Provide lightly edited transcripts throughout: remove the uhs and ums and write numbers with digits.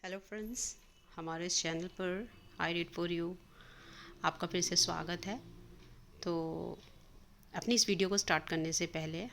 Hello friends, हमारे इस channel पर आई रीड फॉर यू आपका फिर से स्वागत है। तो अपनी इस वीडियो को स्टार्ट करने से पहले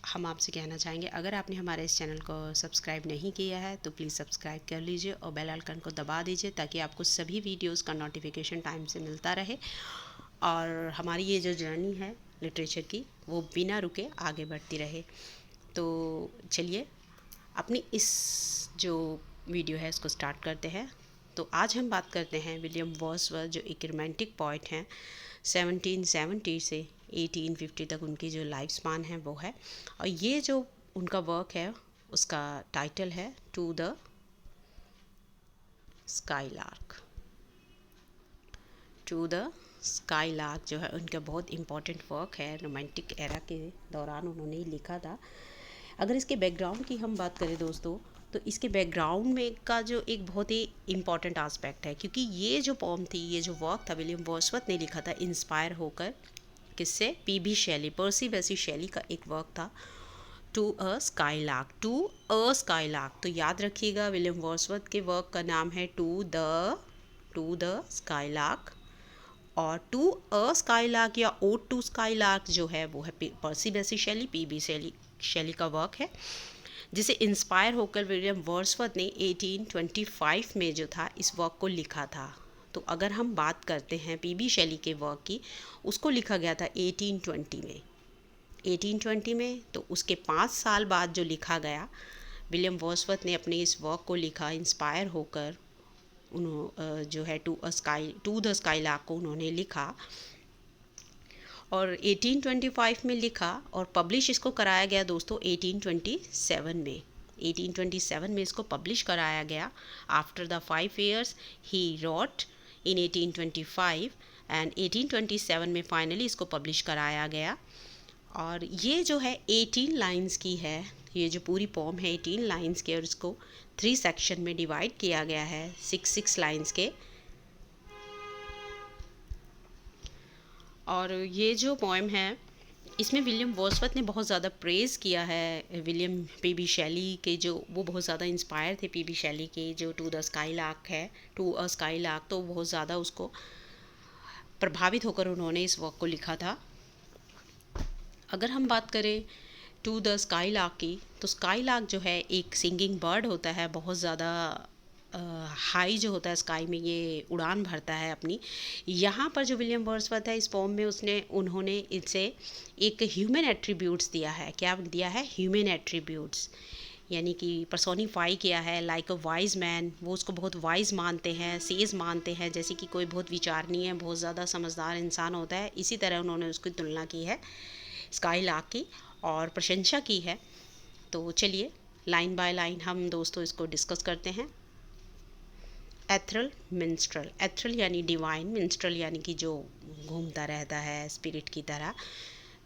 हम आपसे कहना चाहेंगे, अगर आपने हमारे इस चैनल को सब्सक्राइब नहीं किया है तो प्लीज़ सब्सक्राइब कर लीजिए और बेल आइकन को दबा दीजिए ताकि आपको सभी वीडियोस का नोटिफिकेशन टाइम से मिलता रहे और हमारी ये जो जर्नी है लिटरेचर की वो बिना रुके आगे बढ़ती रहे। तो चलिए अपनी इस जो वीडियो है इसको स्टार्ट करते हैं। तो आज हम बात करते हैं विलियम वर्ड्सवर्थ, जो एक रोमांटिक पोइट हैं। 1770 से 1850 तक उनकी जो लाइफ स्पान है वो है, और ये जो उनका वर्क है उसका टाइटल है to the skylark. To the skylark जो है उनका बहुत इम्पॉर्टेंट वर्क है, रोमांटिक एरा के दौरान उन्होंने लिखा था। अगर इसके बैकग्राउंड की हम बात करें दोस्तों, तो इसके बैकग्राउंड में का जो एक बहुत ही इम्पॉर्टेंट आस्पेक्ट है, क्योंकि ये जो पोम थी, ये जो वर्क था विलियम वर्ड्सवर्थ ने लिखा था इंस्पायर होकर किससे, पीबी शैली, पर्सी वैसी शैली का एक वर्क था to a skylark. To a skylark, तो याद रखिएगा विलियम वर्ड्सवर्थ के वर्क का नाम है टू द स्काईलार्क। और टू अ स्काईलार्क या ओड टू स्काईलार्क जो है वो है पर्सी वैसी शैली, पीबी शैली शैली का वर्क है, जिसे इंस्पायर होकर विलियम वर्ड्सवर्थ ने 1825 में जो था इस वर्क को लिखा था। तो अगर हम बात करते हैं पीबी शैली के वर्क की, उसको लिखा गया था 1820 में। 1820 में, तो उसके 5 साल बाद जो लिखा गया, विलियम वर्ड्सवर्थ ने अपने इस वर्क को लिखा इंस्पायर होकर। जो है टू द स्काईलार्क को उन्होंने लिखा और 1825 में लिखा और पब्लिश इसको कराया गया दोस्तों 1827 में। 1827 में इसको पब्लिश कराया गया। After the 5 years he wrote in 1825 and 1827 में फाइनली इसको पब्लिश कराया गया। और ये जो है 18 लाइंस की है, ये जो पूरी पोम है 18 लाइंस के, और इसको 3 सेक्शन में डिवाइड किया गया है 6 लाइंस के। और ये जो पोएम है इसमें विलियम वर्ड्सवर्थ ने बहुत ज़्यादा प्रेज़ किया है विलियम पीबी शैली के, जो वो बहुत ज़्यादा इंस्पायर थे पीबी शैली के जो टू द स्काईलार्क है, टू अ स्काईलार्क, तो बहुत ज़्यादा उसको प्रभावित होकर उन्होंने इस वर्क को लिखा था। अगर हम बात करें टू द स्काईलार्क की, तो स्काईलार्क जो है एक सिंगिंग बर्ड होता है, बहुत ज़्यादा हाई जो होता है स्काई में, ये उड़ान भरता है अपनी। यहाँ पर जो विलियम वर्ड्सवर्थ है इस पोम में उन्होंने इसे एक ह्यूमन एट्रीब्यूट्स दिया है। क्या दिया है? ह्यूमन एट्रीब्यूट्स, यानी कि पर्सोनीफाई किया है लाइक अ वाइज मैन। वो उसको बहुत वाइज मानते हैं, सेज मानते हैं, जैसे कि कोई बहुत विचारणीय, बहुत ज़्यादा समझदार इंसान होता है, इसी तरह उन्होंने उसकी तुलना की है स्काईलार्क की और प्रशंसा की है। तो चलिए लाइन बाय लाइन हम दोस्तों इसको डिस्कस करते हैं। एथरल मिंस्ट्रल, एथरल यानी डिवाइन, मिंस्ट्रल यानी कि जो घूमता रहता है स्पिरिट की तरह।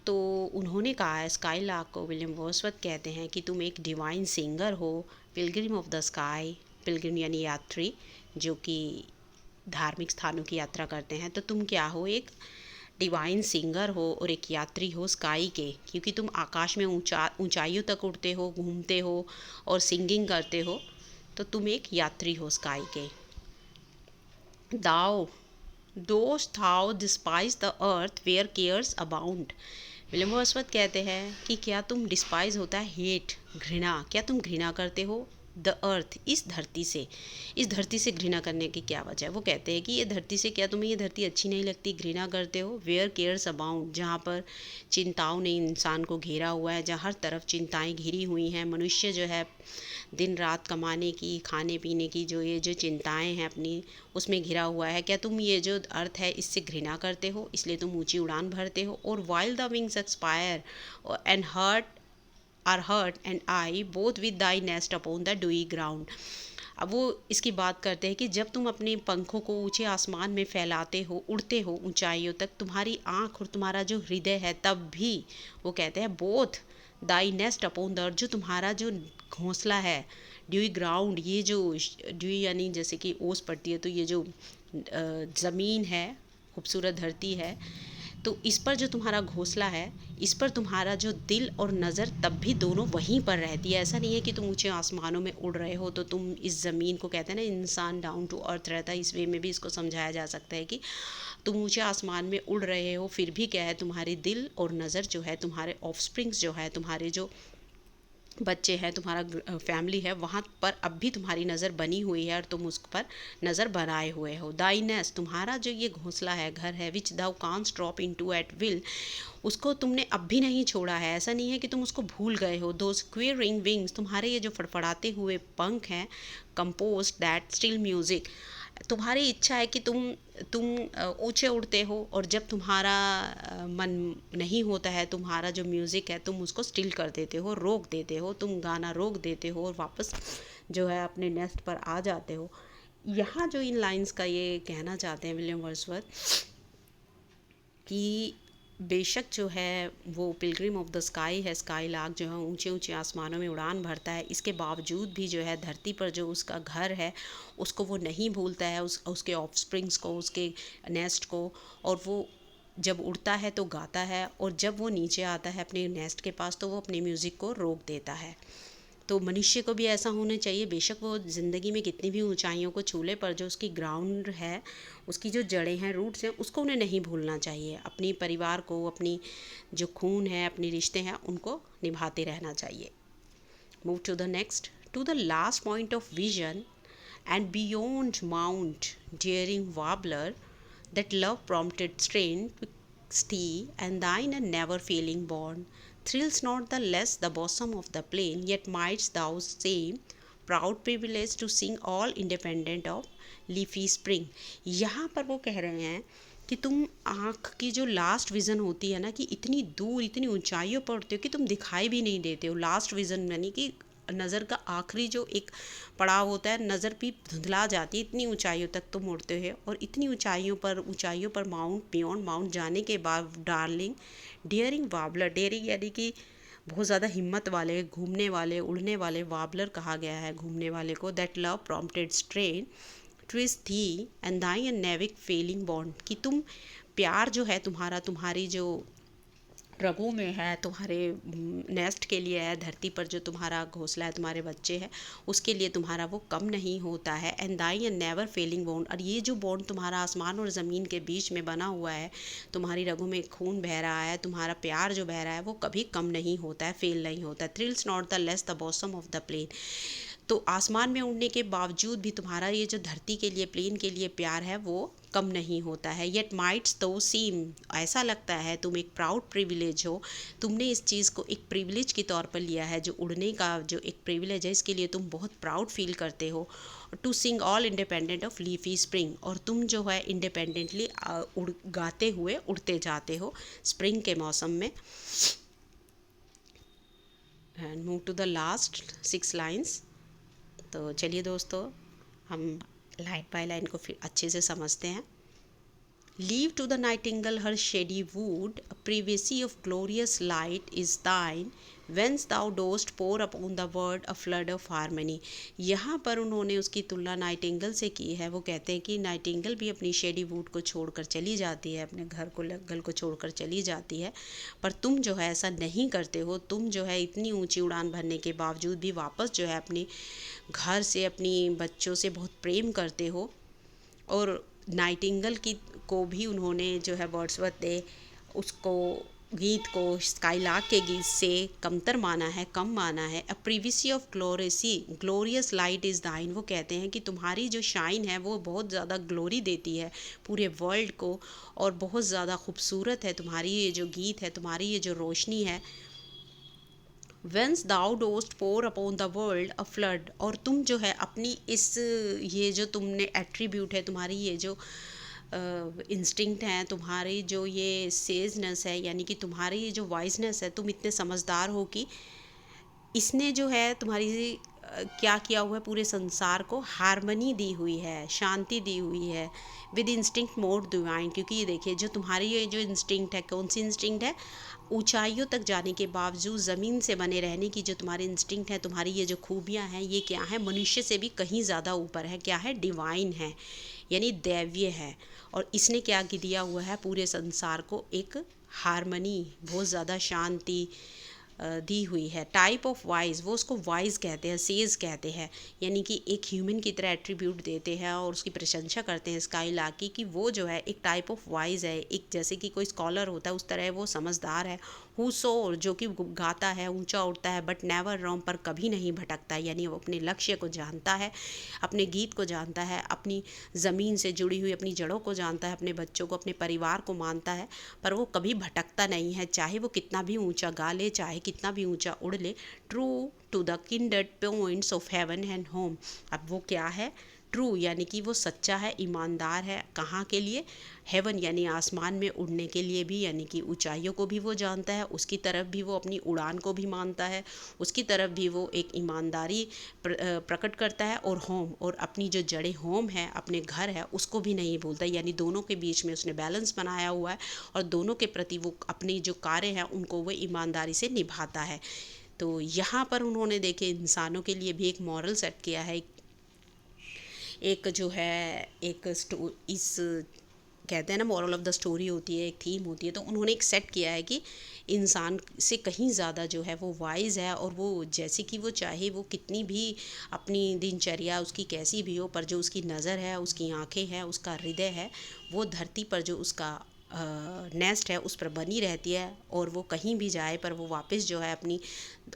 तो उन्होंने कहा है स्काईलार्क को, विलियम वर्ड्सवर्थ कहते हैं कि तुम एक डिवाइन सिंगर हो, Pilgrim of the sky, Pilgrim यानी यात्री जो कि धार्मिक स्थानों की यात्रा करते हैं, तो तुम क्या हो? एक डिवाइन सिंगर हो और एक यात्री हो स्काई के, क्योंकि तुम आकाश में ऊंचाइयों तक उड़ते हो, घूमते हो और सिंगिंग करते हो, तो तुम एक यात्री हो स्काई के। Thou dost thou despise the earth where cares abound। William Wordsworth कहते हैं कि क्या तुम डिस्पाइज होता है हेट, घृणा, क्या तुम घृणा करते हो द अर्थ, इस धरती से। इस धरती से घृणा करने की क्या वजह है? वो कहते हैं कि ये धरती से, क्या तुम्हें ये धरती अच्छी नहीं लगती, घृणा करते हो? वेयर केयर्स अबाउंड, जहाँ पर चिंताओं ने इंसान को घेरा हुआ है, जहाँ हर तरफ चिंताएं घिरी हुई हैं। मनुष्य जो है दिन रात कमाने की, खाने पीने की जो चिंताएं हैं अपनी, उसमें घिरा हुआ है। क्या तुम ये जो अर्थ है इससे घृणा करते हो, इसलिए तुम ऊंची उड़ान भरते हो? और while the wings aspire and heart and eye both with thy nest upon the dewy ground. अब वो इसकी बात करते हैं कि जब तुम अपने पंखों को ऊंचे आसमान में फैलाते हो, उड़ते हो ऊंचाइयों तक, तुम्हारी आँख और तुम्हारा जो हृदय है, तब भी वो कहते हैं both Dai nest upon the earth, जो तुम्हारा जो घोंसला है ड्यूई ग्राउंड, ये जो ड्यूई यानी जैसे कि ओस पड़ती है, तो ये जो ज़मीन है, खूबसूरत धरती है, तो इस पर जो तुम्हारा घोंसला है, इस पर तुम्हारा जो दिल और नज़र तब भी दोनों वहीं पर रहती है। ऐसा नहीं है कि तुम ऊंचे आसमानों में उड़ रहे हो तो तुम इस ज़मीन को, कहते हैं ना इंसान डाउन टू अर्थ रहता है, इस वे में भी इसको समझाया जा सकता है कि तुम ऊंचे आसमान में उड़ रहे हो, फिर भी क्या है, तुम्हारी दिल और नज़र जो है, तुम्हारे ऑफस्प्रिंग्स जो है, तुम्हारे जो बच्चे हैं, तुम्हारा फैमिली है, वहाँ पर अब भी तुम्हारी नज़र बनी हुई है और तुम उस पर नज़र बनाए हुए हो। दाई नेस्ट, तुम्हारा जो ये घोंसला है, घर है, विच दाउ कांस ड्रॉप इनटू एट विल, उसको तुमने अब भी नहीं छोड़ा है। ऐसा नहीं है कि तुम उसको भूल गए हो। दोज क्वेयरिंग विंग्स, तुम्हारे ये जो फड़फड़ाते हुए पंख हैं, कंपोज दैट स्टिल म्यूजिक, तुम्हारी इच्छा है कि तुम ऊंचे उड़ते हो और जब तुम्हारा मन नहीं होता है, तुम्हारा जो म्यूज़िक है तुम उसको स्टिल कर देते हो, रोक देते हो, तुम गाना रोक देते हो और वापस जो है अपने नेस्ट पर आ जाते हो। यहाँ जो इन लाइंस का ये कहना चाहते हैं विलियम वर्ड्सवर्थ कि बेशक जो है वो पिलग्रिम ऑफ द स्काई है, स्काई लार्क जो है ऊंचे ऊंचे आसमानों में उड़ान भरता है, इसके बावजूद भी जो है धरती पर जो उसका घर है उसको वो नहीं भूलता है, उसके ऑफस्प्रिंग्स को, उसके नेस्ट को। और वो जब उड़ता है तो गाता है, और जब वो नीचे आता है अपने नेस्ट के पास तो वो अपने म्यूज़िक को रोक देता है। तो मनुष्य को भी ऐसा होना चाहिए, बेशक वो ज़िंदगी में कितनी भी ऊंचाइयों को छू ले, पर जो उसकी ग्राउंड है, उसकी जो जड़ें हैं, रूट्स हैं, उसको उन्हें नहीं भूलना चाहिए। अपनी परिवार को, अपनी जो खून है, अपने रिश्ते हैं, उनको निभाते रहना चाहिए। Move to the next, to the last point of vision and beyond mount daring warbler, that love prompted strain twixt thee and thine a never failing bond, thrills not the less the bosom of the plain, yet mightst thou same proud privilege to sing all independent of leafy spring। यहाँ पर वो कह रहे हैं कि तुम आँख की जो लास्ट विज़न होती है ना, कि इतनी दूर, इतनी ऊंचाइयों पर उड़ते हो कि तुम दिखाई भी नहीं देते हो। लास्ट विज़न यानी कि नज़र का आखिरी जो एक पड़ाव होता है, नज़र भी धुंधला जाती है, इतनी ऊंचाइयों तक तुम उड़ते हो। और इतनी ऊंचाइयों पर माउंट, बियॉन्ड माउंट जाने के बाद डार्लिंग डियरिंग वार्बलर, डेयरिंग यानी कि बहुत ज़्यादा हिम्मत वाले, घूमने वाले, उड़ने वाले, वार्बलर कहा गया है घूमने वाले को। That love prompted strain twist thee and thy and never failing bond, कि तुम प्यार जो है तुम्हारा, तुम्हारी जो रगों में है, तुम्हारे नेस्ट के लिए है, धरती पर जो तुम्हारा घोंसला है, तुम्हारे बच्चे हैं, उसके लिए तुम्हारा वो कम नहीं होता है। And thy and never failing bond, और ये जो बॉन्ड तुम्हारा आसमान और ज़मीन के बीच में बना हुआ है, तुम्हारी रगों में खून बह रहा है, तुम्हारा प्यार जो बह रहा है, वो कभी कम नहीं होता है, फेल नहीं होता है। Thrills not the less the bosom of the plain, तो आसमान में उड़ने के बावजूद भी तुम्हारा ये जो धरती के लिए, प्लेन के लिए प्यार है, वो कम नहीं होता है। येट माइट्स तो सीम, ऐसा लगता है तुम एक प्राउड प्रिविलेज हो, तुमने इस चीज़ को एक प्रिविलेज के तौर पर लिया है, जो उड़ने का जो एक प्रिविलेज है, इसके लिए तुम बहुत प्राउड फील करते हो। To sing all independent of leafy spring, और तुम जो है इंडिपेंडेंटली गाते हुए उड़ते जाते हो स्प्रिंग के मौसम में। And move to the last 6 lines. तो चलिए दोस्तों, हम लाइन बाय लाइन को फिर अच्छे से समझते हैं। Leave to the nightingale her shady wood, a privacy of glorious light is thine, whence thou dost pour upon the world a flood of harmony। यहाँ पर उन्होंने उसकी तुलना नाइटिंगल से की है। वो कहते हैं कि नाइटिंगल भी अपनी शेडी वुड को छोड़कर चली जाती है, अपने गल को छोड़कर चली जाती है, पर तुम जो है ऐसा नहीं करते हो। तुम जो है इतनी ऊंची उड़ान भरने के बावजूद भी वापस जो है अपने घर से, अपनी बच्चों से बहुत प्रेम करते हो। और नाइटिंगल की को भी उन्होंने जो है वर्ड्सवर्थ ने उसको, गीत को स्काईलार्क के गीत से कमतर माना है, कम माना है। A privacy of glorious light is thine, वो कहते हैं कि तुम्हारी जो शाइन है वो बहुत ज़्यादा ग्लोरी देती है पूरे वर्ल्ड को, और बहुत ज़्यादा खूबसूरत है तुम्हारी ये जो गीत है, तुम्हारी ये जो रोशनी है। Whence thou dost pour upon the world a flood, और तुम जो है अपनी इस, ये जो तुमने एट्रीब्यूट है, तुम्हारी ये जो इंस्टिंक्ट है, तुम्हारी जो ये सेजनेस है, यानी कि तुम्हारी ये जो वाइजनेस है, तुम इतने समझदार हो कि इसने जो है तुम्हारी क्या किया हुआ है, पूरे संसार को हारमनी दी हुई है, शांति दी हुई है, विद इंस्टिंक्ट मोर डिवाइन। क्योंकि ये देखिए, जो तुम्हारी ये जो इंस्टिंक्ट है, कौन सी इंस्टिंक्ट है, ऊंचाइयों तक जाने के बावजूद ज़मीन से बने रहने की जो तुम्हारी इंस्टिंक्ट है, तुम्हारी ये जो खूबियाँ हैं, ये क्या है, मनुष्य से भी कहीं ज़्यादा ऊपर है। क्या है, डिवाइन है। यानी दैवीय है। और इसने क्या दिया हुआ है, पूरे संसार को एक हारमनी, बहुत ज़्यादा शांति दी हुई है। टाइप ऑफ वाइज, वो उसको वाइज कहते हैं, सेज कहते हैं, यानी कि एक ह्यूमन की तरह एट्रीब्यूट देते हैं और उसकी प्रशंसा करते हैं स्काई लार्क की वो जो है एक टाइप ऑफ वाइज है, एक जैसे कि कोई स्कॉलर होता है उस तरह वो समझदार है। हु सोर, जो कि गाता है, ऊंचा उड़ता है, बट नेवर रॉन्ग, पर कभी नहीं भटकता, यानी वो अपने लक्ष्य को जानता है, अपने गीत को जानता है, अपनी ज़मीन से जुड़ी हुई अपनी जड़ों को जानता है, अपने बच्चों को, अपने परिवार को मानता है, पर वो कभी भटकता नहीं है, चाहे वो कितना भी ऊंचा गा ले, चाहे कितना भी ऊंचा उड़ ले। True to the kindred points of heaven and home. अब वो क्या है, ट्रू यानी कि वो सच्चा है, ईमानदार है, कहाँ के लिए, हेवन यानी आसमान में उड़ने के लिए भी, यानी कि ऊंचाइयों को भी वो जानता है, उसकी तरफ भी वो अपनी उड़ान को भी मानता है, उसकी तरफ भी वो एक ईमानदारी प्रकट करता है, और होम, और अपनी जो जड़ें होम है, अपने घर है, उसको भी नहीं भूलता, यानी दोनों के बीच में उसने बैलेंस बनाया हुआ है और दोनों के प्रति वो अपनी जो कार्य हैं उनको वो ईमानदारी से निभाता है। तो यहाँ पर उन्होंने देखे इंसानों के लिए भी एक मॉरल सेट किया है, एक जो है एक इस कहते हैं ना मॉरल ऑफ द स्टोरी होती है, एक थीम होती है, तो उन्होंने एक सेट किया है कि इंसान से कहीं ज़्यादा जो है वो वाइज है, और वो जैसे कि वो चाहे वो कितनी भी अपनी दिनचर्या उसकी कैसी भी हो, पर जो उसकी नज़र है, उसकी आंखें हैं, उसका हृदय है, वो धरती पर जो उसका नेस्ट है उस पर बनी रहती है, और वो कहीं भी जाए पर वो वापस जो है अपनी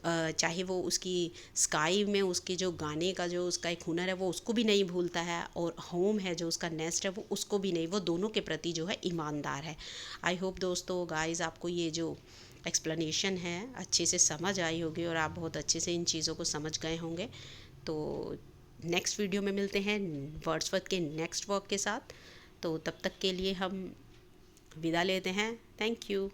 चाहे वो उसकी स्काई में उसके जो गाने का जो उसका एक हुनर है वो उसको भी नहीं भूलता है, और होम है जो उसका नेस्ट है वो उसको भी नहीं, वो दोनों के प्रति जो है ईमानदार है। आई होप दोस्तों गाइस आपको ये जो एक्सप्लेनेशन है अच्छे से समझ आई होगी और आप बहुत अच्छे से इन चीज़ों को समझ गए होंगे। तो नेक्स्ट वीडियो में मिलते हैं वर्ड्सवर्थ के नेक्स्ट वर्क के साथ। तो तब तक के लिए हम विदा लेते हैं। Thank you.